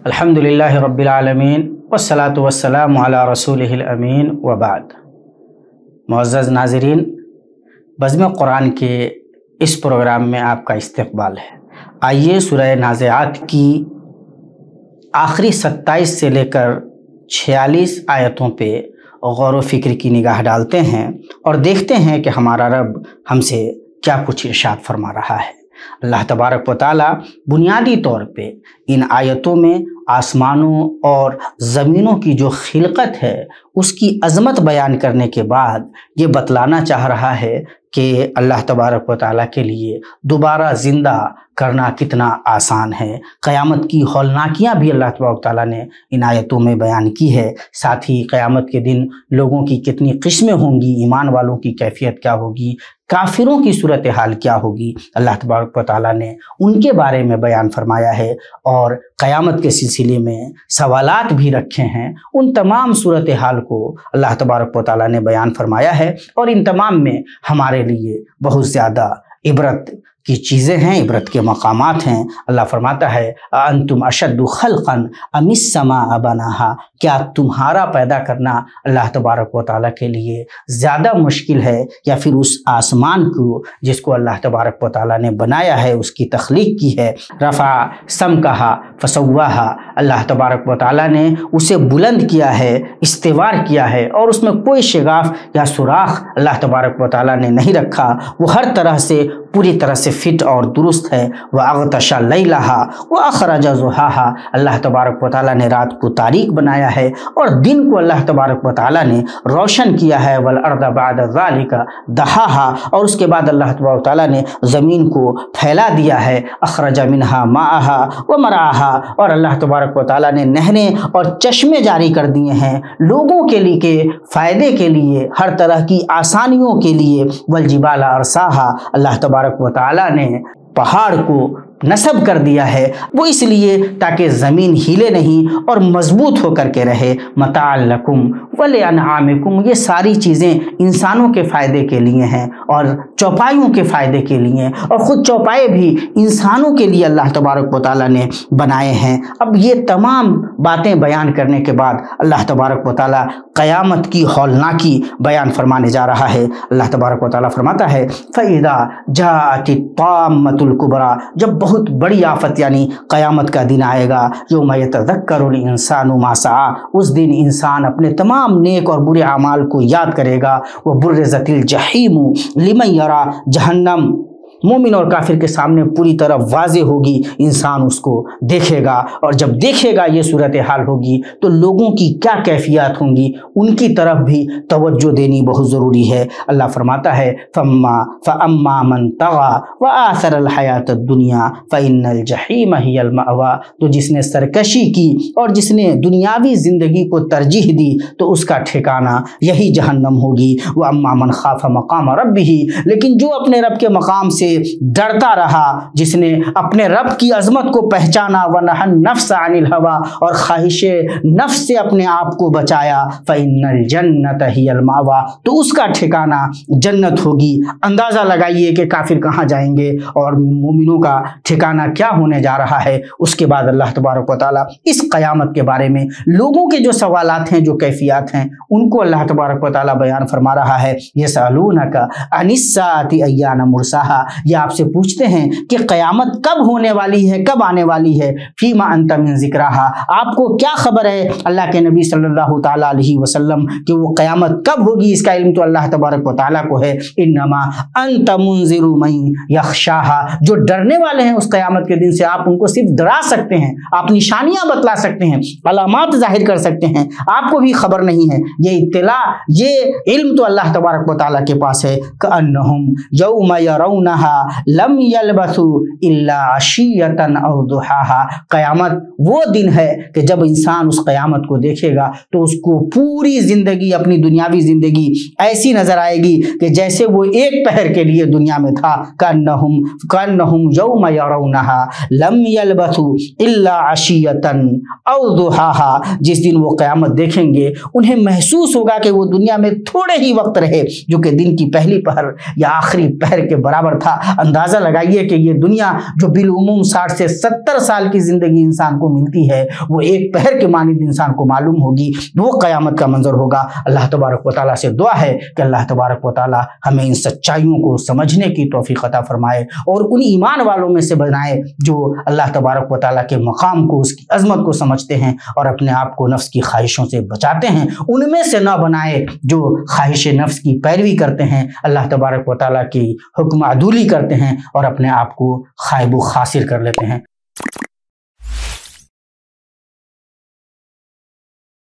الحمدللہ رب العالمین والصلاة والسلام علی رسولہ الامین وبعد۔ معزز ناظرین، بزم قرآن کے اس پروگرام میں آپ کا استقبال ہے۔ آئیے سورہ نازعات کی آخری 27 سے لے کر 46 آیتوں پہ غور و فکر کی نگاہ ڈالتے ہیں اور دیکھتے ہیں کہ ہمارا رب ہم سے کیا کچھ ارشاد فرما رہا ہے۔ اللہ تبارک و تعالیٰ بنیادی طور پہ ان آیتوں میں آسمانوں اور زمینوں کی جو خلقت ہے اس کی عظمت بیان کرنے کے بعد یہ بتلانا چاہ رہا ہے کہ اللہ تبارک و تعالیٰ کے لیے دوبارہ زندہ کرنا کتنا آسان ہے۔ قیامت کی ہولناکیاں بھی اللہ تبارک و تعالیٰ نے ان آیتوں میں بیان کی ہے۔ ساتھ ہی قیامت کے دن لوگوں کی کتنی قسمیں ہوں گی، ایمان والوں کی کیفیت کیا ہوگی، کافروں کی صورتحال کیا ہوگی، اللہ تبارک و تعالیٰ نے ان کے بارے میں بیان فرمایا ہے اور قیامت کے سلسلے میں سوالات بھی رکھے ہیں۔ ان تمام صورتحال کو اللہ تبارک و تعالیٰ نے بیان فرمایا ہے اور ان تمام میں ہمارے لیے بہت زیادہ عبرت کی چیزیں ہیں، عبرت کے مقامات ہیں۔ اللہ فرماتا ہے انتم اشد خلقا ام السماء بناہا، کیا تمہارا پیدا کرنا اللہ تبارک و تعالیٰ کے لیے زیادہ مشکل ہے یا پھر اس آسمان کو جس کو اللہ تبارک و تعالیٰ نے بنایا ہے، اس کی تخلیق کی ہے۔ رفع سمکہا فسواہا، اللہ تبارک و تعالیٰ نے اسے بلند کیا ہے، استوار کیا ہے اور اس میں کوئی شگاف یا سوراخ اللہ تبارک و تعالیٰ نے نہیں رکھا، وہ ہر طرح سے پوری طرح سے فٹ اور درست ہے۔ وَأَغْطَشَ لَيْلَهَا وَأَخْرَجَ ضُحَاهَا، اللہ تبارک و تعالیٰ نے رات کو تاریک بنایا ہے اور دن کو اللہ تبارک و تعالیٰ نے روشن کیا ہے۔ وَالْأَرْضَ بَعْدَ ذَلِكَ دَحَاهَا، اور اس کے بعد اللہ تبارک و تعالیٰ نے زمین کو پھیلا دیا ہے۔ أَخْرَجَ مِنْهَا مَاءَهَا وَمَرْعَاهَا، اور اللہ تبارک و تعالیٰ نے نہریں اور چشمے جاری کر دیے ہیں لوگوں کے لیے، فائدے کے لیے، ہر طرح کی آسانیوں کے لیے۔ وَالْجِبَالَ أَرْسَاهَا، اللہ تبارک و تعالیٰ نے پہاڑ کو نصب کر دیا ہے، وہ اس لیے تاکہ زمین ہلے نہیں اور مضبوط ہو کر کے رہے۔ متاع لکم ولانعامکم، یہ ساری چیزیں انسانوں کے فائدے کے لیے ہیں اور چوپایوں کے فائدے کے لیے، اور خود چوپائے بھی انسانوں کے لیے اللہ تبارک و تعالیٰ نے بنائے ہیں۔ اب یہ تمام باتیں بیان کرنے کے بعد اللہ تبارک و تعالیٰ قیامت کی ہولناکی بیان فرمانے جا رہا ہے۔ اللہ تبارک و تعالیٰ فرماتا ہے فَإِذَا جَاءَتِ الطَّامَّةُ الْكُبْرَى، جب بہت بڑی آفت یعنی قیامت کا دن آئے گا، یوم یتذکر الانسان ما سعی، اس دن انسان اپنے تمام نیک اور برے اعمال کو یاد کرے گا۔ وبرزت الجحیم لمن یری، جہنم مومن اور کافر کے سامنے پوری طرح واضح ہوگی، انسان اس کو دیکھے گا، اور جب دیکھے گا یہ صورتحال ہوگی تو لوگوں کی کیا کیفیات ہوں گی، ان کی طرف بھی توجہ دینی بہت ضروری ہے۔ اللہ فرماتا ہے فَأَمَّا مَنْ طَغَى وَآثَرَ الْحَيَاةَ الدُّنْيَا فَإِنَّ الْجَحِيمَ هِيَ الْمَأْوَىٰ، تو جس نے سرکشی کی اور جس نے دنیاوی زندگی کو ترجیح دی تو اس کا ٹھکانہ یہی جہنم ہوگی۔ وَأَمَّا مَنْ خَافَ مَقَامَ رَبِّهِ، لیکن جو اپنے رب کے مقام سے ڈرتا رہا، جس نے اپنے رب کی عظمت کو پہچانا، وَنَهَى النَّفْسَ عَنِ الْهَوَىٰ، اور خواہش نفس سے اپنے آپ کو بچایا، فَإِنَّ الْجَنَّةَ هِيَ الْمَأْوَىٰ، تو اس کا ٹھکانہ جنت ہوگی۔ اندازہ لگائیے کہ کافر کہاں جائیں گے اور مومنوں کا ٹھکانہ کیا ہونے جا رہا ہے۔ اس کے بعد اللہ تبارک و تعالیٰ اس قیامت کے بارے میں لوگوں کے جو سوالات ہیں، جو کیفیات ہیں، ان کو اللہ تبارک و تعالیٰ بیان فرما رہا ہے۔ يَسْأَلُونَكَ عَنِ السَّاعَةِ أَيَّانَ مُرْسَاهَا، یہ آپ سے پوچھتے ہیں کہ قیامت کب ہونے والی ہے، کب آنے والی ہے۔ فیما انت من ذکرہا، آپ کو کیا خبر ہے اللہ کے نبی صلی اللہ تعالیٰ علیہ وسلم کہ وہ قیامت کب ہوگی، اس کا علم تو اللہ تبارک و تعالیٰ کو ہے۔ انما انت منذر من یخشاہا، جو ڈرنے والے ہیں اس قیامت کے دن سے، آپ ان کو صرف ڈرا سکتے ہیں، آپ نشانیاں بتلا سکتے ہیں، علامات ظاہر کر سکتے ہیں، آپ کو بھی خبر نہیں ہے۔ یہ اطلاع، یہ علم تو اللہ تبارک و تعالیٰ کے پاس ہے۔ کأنہم یوم یرونہا لم یلبثوا الا عشیۃ او ضحاها، قیامت وہ دن ہے کہ جب انسان اس قیامت کو دیکھے گا تو اس کو پوری زندگی، اپنی دنیاوی زندگی ایسی نظر آئے گی کہ جیسے وہ ایک پہر کے لیے دنیا میں تھا۔ کأنہم یوم یرونہا لم یلبثوا الا عشیۃ او ضحاها، جس دن وہ قیامت دیکھیں گے انہیں محسوس ہوگا کہ وہ دنیا میں تھوڑے ہی وقت رہے، جو کہ دن کی پہلی پہر یا آخری پہر کے برابر تھا۔ اندازہ لگائیے کہ یہ دنیا جو بالعموم 60 سے 70 سال کی زندگی انسان کو ملتی ہے وہ ایک پہر کے مانند انسان کو معلوم ہوگی، وہ قیامت کا منظر ہوگا۔ اللہ تبارک و تعالیٰ سے دعا ہے کہ اللہ تبارک و تعالیٰ ہمیں ان سچائیوں کو سمجھنے کی توفیق عطا فرمائے اور ان ایمان والوں میں سے بنائے جو اللہ تبارک و تعالیٰ کے مقام کو، اس کی عظمت کو سمجھتے ہیں اور اپنے آپ کو نفس کی خواہشوں سے بچاتے ہیں۔ ان میں سے نہ بنائے جو خواہش نفس کی پیروی کرتے ہیں، اللہ تبارک و تعالیٰ کی حکم عدولی کرتے ہیں اور اپنے آپ کو خائب و خاسر کر لیتے ہیں۔